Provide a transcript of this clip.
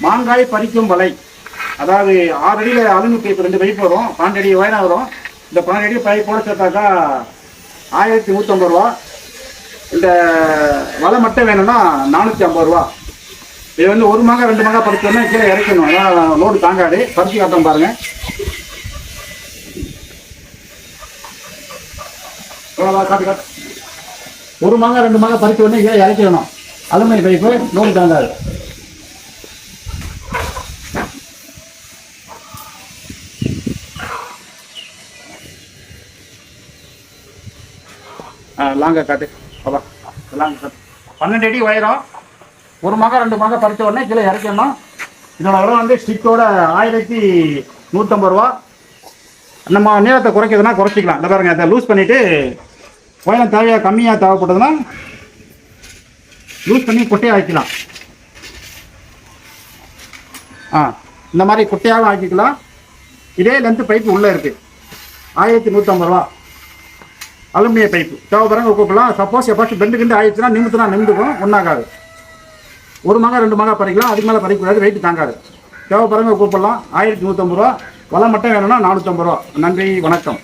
மாங்காய் பறிக்கும் வலை. அதாவது 6 அடியில் அலுமினிய பைப் 2 பைப் வரும், 12 அடி உயரம் வரும். இந்த 12 அடி பைப்போட சேர்த்தாக்கா 1150 ரூபா. இந்த வலை மட்டும் வேணும்னா 450 ரூபா. இது வந்து 1 மாங்காய் 2 மாங்காய் பறிச்சோன்னா கீழே இறக்கணும், அதான் லோடு தாங்காது. பறிச்சு காட்டம் பாருங்க. காட்டு 1 மாங்காய் 2 மாங்காய் பறிச்ச உடனே கீழே இறக்கணும். அலுமினிய பைப்பு லோடு தாங்காது. லாங்கா காட்டு அப்பா, லாங்கா காட்டு. 12 அடி உயரம், 1 மாங்காய் 2 மாங்காய் பறிச்ச உடனே கீழே இறக்கணும். இதோட விலை வந்து ஸ்டிக்கோட 1150 ரூபா. நம்ம நீளத்தை குறைக்கிறதுனா குறைச்சிக்கலாம். இந்த பாருங்க, இதை லூஸ் பண்ணிவிட்டு உயரம் தேவையாக கம்மியாக தேவைப்படுதுன்னா லூஸ் பண்ணி குட்டையாக ஆக்கிக்கலாம். இந்த மாதிரி குட்டையாகவும் ஆக்கிக்கலாம். இதே லென்த்து பைப்பு உள்ளே இருக்குது, 1150 ரூபா. அலுமினிய பைப்பு தேவைப்படுறாங்க கூப்பிடலாம். சப்போஸ் எப்போச்சும் பெண்டு கிண்டு ஆயிடுச்சுன்னா நிமிந்துக்கும், ஒன்றாகாது. 1 மாங்காய் 2 மாங்காய் பறிக்கலாம், அதுக்கு மேலே பறிக்கக்கூடாது, வெயிட் தாங்காது. தேவைப்படுறாங்க கூப்பிடலாம். 1150 ரூபா. வலை மட்டும் வேணும்னா 450 ரூபா. நன்றி, வணக்கம்.